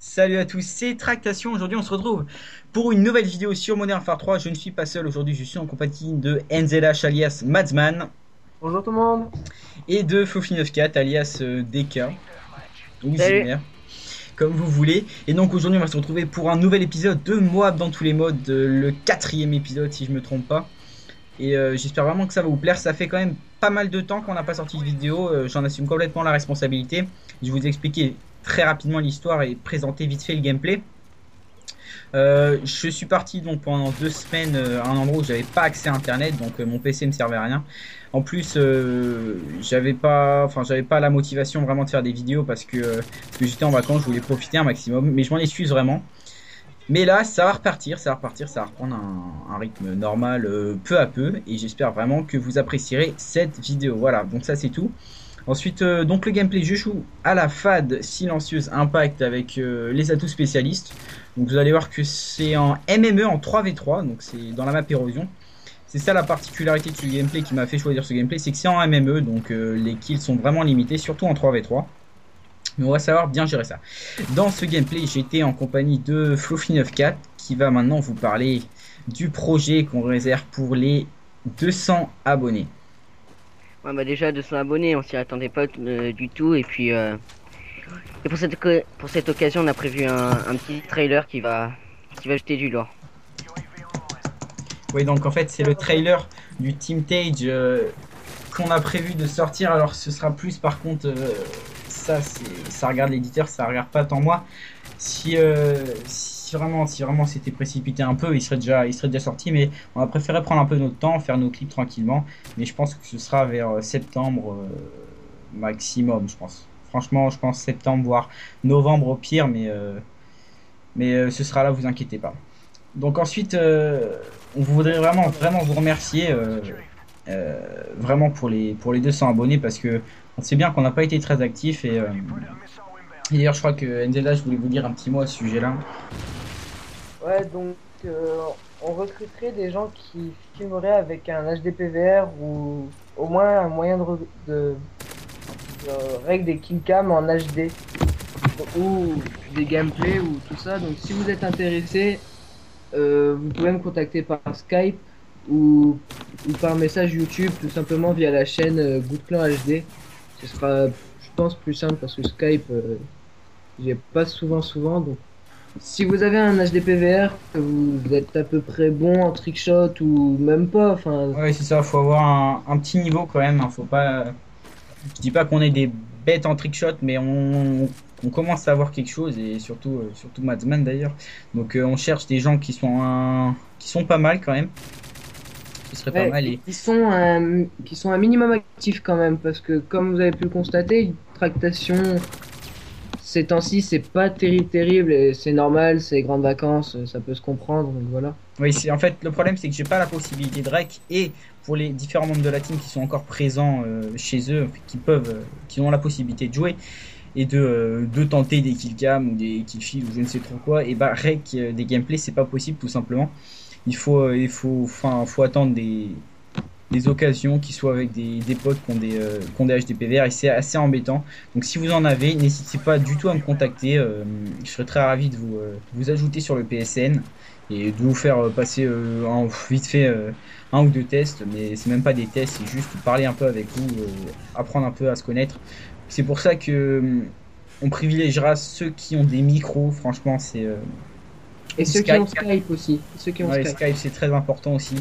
Salut à tous, c'est Tractation. Aujourd'hui, on se retrouve pour une nouvelle vidéo sur Modern Warfare 3. Je ne suis pas seul aujourd'hui, je suis en compagnie de NZH alias Madsman Bonjour tout le monde. et de Fluffy94 alias DK ou Salut. Zigmer, comme vous voulez. Et donc aujourd'hui, on va se retrouver pour un nouvel épisode de Moab dans tous les modes, le quatrième épisode si je me trompe pas. Et j'espère vraiment que ça va vous plaire. Ça fait quand même pas mal de temps qu'on n'a pas sorti de vidéo. J'en assume complètement la responsabilité. Je vais vous expliquer très rapidement l'histoire et présenter vite fait le gameplay. Je suis parti donc pendant 2 semaines à un endroit où j'avais pas accès à internet, donc mon PC me servait à rien. En plus, j'avais pas la motivation vraiment de faire des vidéos parce que j'étais en vacances, je voulais profiter un maximum, mais je m'en excuse vraiment. Mais là, ça va repartir, ça va repartir, ça va reprendre un rythme normal peu à peu, et j'espère vraiment que vous apprécierez cette vidéo. Voilà, donc ça c'est tout. Ensuite, donc le gameplay, je joue à la FAD silencieuse Impact avec les atouts spécialistes. Donc vous allez voir que c'est en MME en 3v3, donc c'est dans la map érosion. C'est ça la particularité de ce gameplay qui m'a fait choisir ce gameplay, c'est que c'est en MME, donc les kills sont vraiment limités, surtout en 3v3. Mais on va savoir bien gérer ça. Dans ce gameplay, j'étais en compagnie de Fluffy94 qui va maintenant vous parler du projet qu'on réserve pour les 200 abonnés. Ouais, bah déjà 200 abonnés, on s'y attendait pas du tout. Et pour cette occasion, on a prévu un petit trailer qui va jeter du lourd. Oui, donc en fait, c'est le trailer du Team Tage qu'on a prévu de sortir. Alors, ce sera plus par contre, ça regarde l'éditeur, ça regarde pas tant moi. Si vraiment c'était précipité un peu, il serait déjà sorti. Mais on a préféré prendre un peu notre temps, faire nos clips tranquillement. Mais je pense que ce sera vers septembre maximum, je pense. Franchement, je pense septembre, voire novembre au pire, mais ce sera là, vous inquiétez pas. Donc ensuite, on voudrait vraiment vous remercier vraiment pour les 200 abonnés parce que on sait bien qu'on n'a pas été très actifs et d'ailleurs je crois que Nzela, je voulais vous dire un petit mot à ce sujet-là. Ouais, donc on recruterait des gens qui filmeraient avec un HDPVR ou au moins un moyen de règle des killcams en HD ou des gameplays ou tout ça. Donc si vous êtes intéressé, vous pouvez me contacter par Skype ou, ou par message YouTube, tout simplement via la chaîne Goodclan HD. Ce sera, je pense, plus simple parce que Skype, j'ai pas souvent. Donc si vous avez un HDPVR, que vous êtes à peu près bon en trickshot ou même pas, enfin, Ouais, c'est ça, faut avoir un petit niveau quand même, hein, faut pas, je dis pas qu'on est des bêtes en trickshot, mais on commence à avoir quelque chose et surtout Madsman d'ailleurs. Donc on cherche des gens qui sont pas mal quand même, ce serait pas ouais, mal et et qui sont un minimum actifs quand même, parce que comme vous avez pu le constater, une tractation ces temps-ci, c'est pas terrible et c'est normal, c'est les grandes vacances, ça peut se comprendre, donc voilà. oui, c'est en fait le problème, c'est que j'ai pas la possibilité de rec et pour les différents membres de la team qui sont encore présents chez eux, qui ont la possibilité de jouer et de tenter des killcams ou des killfeeds ou je ne sais trop quoi, et bah rec des gameplays, c'est pas possible tout simplement. Faut attendre des occasions qui soient avec des potes qui ont des HDPVR et c'est assez embêtant. Donc si vous en avez, n'hésitez pas du tout à me contacter. Je serais très ravi de vous ajouter sur le PSN et de vous faire passer vite fait un ou deux tests. Mais c'est même pas des tests, c'est juste parler un peu avec vous, apprendre un peu à se connaître. C'est pour ça que on privilégiera ceux qui ont des micros. Franchement, c'est Et ou ceux qui ont Skype. Skype aussi, ceux qui ont Ouais, Skype. Skype c'est très important aussi.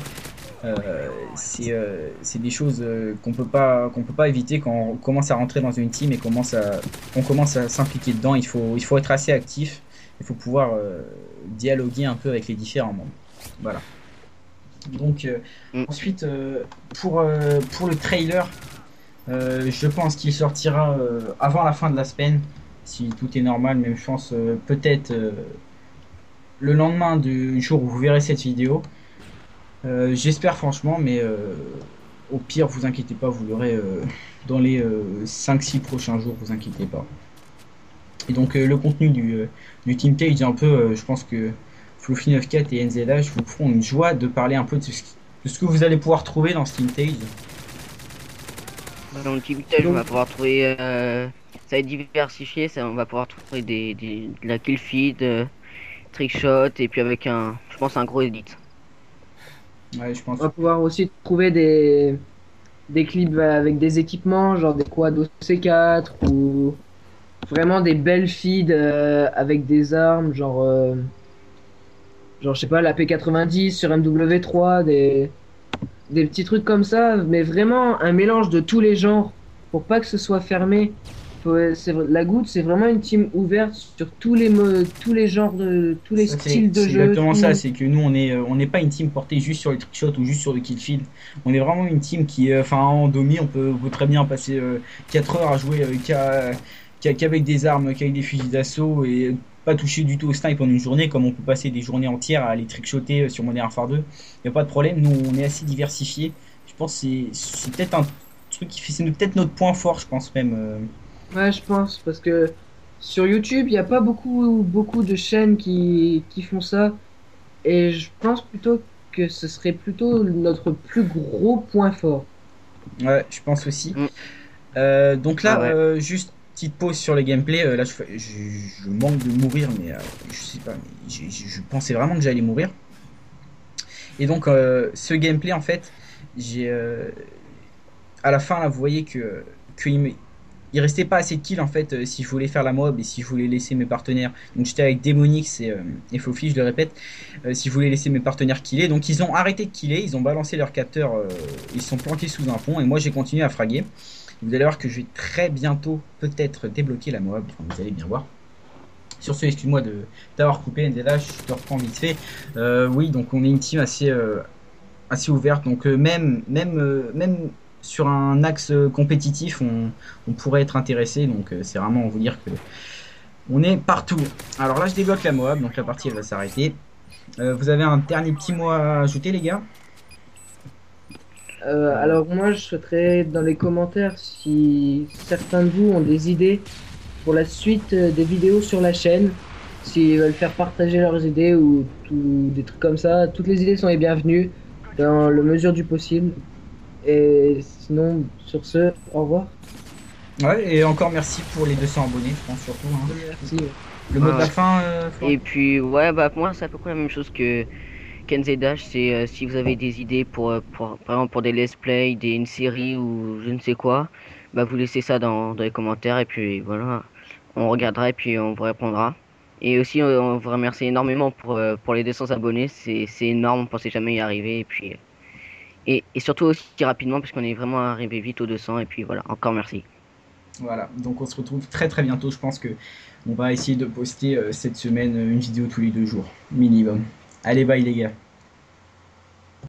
C'est des choses qu'on peut pas éviter quand on commence à rentrer dans une team et on commence à s'impliquer dedans. Il faut être assez actif. Il faut pouvoir dialoguer un peu avec les différents membres. Voilà. Donc Mm. ensuite pour le trailer, je pense qu'il sortira avant la fin de la semaine si tout est normal. Même je pense peut-être le lendemain du jour où vous verrez cette vidéo. J'espère franchement, mais au pire, vous inquiétez pas, vous l'aurez dans les 5-6 prochains jours, vous inquiétez pas. Et donc le contenu du Team Tage, un peu, je pense que Fluffy94 et NZH vous feront une joie de parler un peu de ce que vous allez pouvoir trouver dans ce Team Tage. Dans le type on Donc, va pouvoir trouver, ça va être diversifié, ça, on va pouvoir trouver de la kill feed, trickshot, et puis avec je pense un gros edit. Ouais, je on pense. va pouvoir aussi trouver des clips avec des équipements, genre des quads C4 ou vraiment des belles feeds avec des armes, genre je sais pas, la P90 sur MW3, des petits trucs comme ça, mais vraiment un mélange de tous les genres pour pas que ce soit fermé. La Goutte, c'est vraiment une team ouverte sur tous les genres tous les Ça, styles de c'est jeu, exactement ça, tout. c'est que nous on n'est pas une team portée juste sur le trickshot ou juste sur le killfield. On est vraiment une team qui, enfin en domi, on peut très bien passer 4 heures à jouer qu'avec des armes, qu'avec des fusils d'assaut et pas toucher du tout au snipe en une journée, comme on peut passer des journées entières à aller trickshotter sur Modern Warfare 2. Y a pas de problème, nous on est assez diversifié. Je pense que c'est peut-être un truc qui fait, c'est peut-être notre point fort, je pense même. Ouais, je pense, parce que sur YouTube, il n'y a pas beaucoup de chaînes qui font ça. Et je pense plutôt que ce serait plutôt notre plus gros point fort. Ouais, je pense aussi. Mm. Donc Ah là, ouais. juste petite pause sur le gameplay. Là, je manque de mourir, mais je sais pas, mais je pensais vraiment que j'allais mourir. Et donc, ce gameplay, en fait, j'ai à la fin là, vous voyez que il restait pas assez de kills en fait si je voulais faire la mob et si je voulais laisser mes partenaires. Donc j'étais avec Demonix et Fofi, je le répète, si je voulais laisser mes partenaires killer. Donc ils ont arrêté de killer, ils ont balancé leur capteur, ils sont planqués sous un pont et moi j'ai continué à fraguer. Vous allez voir que je vais très bientôt peut-être débloquer la mob, enfin, vous allez bien voir. Sur ce, excuse-moi de t'avoir coupé, NZH, je te reprends vite fait. Oui, donc on est une team assez ouverte, donc même sur un axe compétitif, on pourrait être intéressé, donc c'est vraiment vous dire que on est partout. Alors là, je débloque la Moab, donc la partie elle va s'arrêter. Vous avez un dernier petit mot à ajouter, les gars? Euh, Alors moi, je souhaiterais dans les commentaires si certains de vous ont des idées pour la suite des vidéos sur la chaîne, s'ils veulent faire partager leurs idées ou des trucs comme ça. Toutes les idées sont les bienvenues dans le mesure du possible. Et sinon, sur ce, au revoir. Ouais, et encore merci pour les 200 abonnés, je pense surtout, hein. Merci. Le mot ouais, de la ouais. fin, Florent? Et puis, ouais, bah, moi, c'est à peu près la même chose que Kenzie Dash. C'est si vous avez des idées par exemple, pour des let's play, une série ou je ne sais quoi, bah, vous laissez ça dans les commentaires et puis voilà, on regardera et puis on vous répondra. Et aussi, on vous remercie énormément pour les 200 abonnés. C'est énorme, on pensait jamais y arriver. Et puis, et surtout aussi rapidement, puisqu'on est vraiment arrivé vite aux 200. Et puis voilà, encore merci. Voilà, donc on se retrouve très très bientôt. Je pense que on va essayer de poster cette semaine une vidéo tous les 2 jours, minimum. Allez, bye les gars.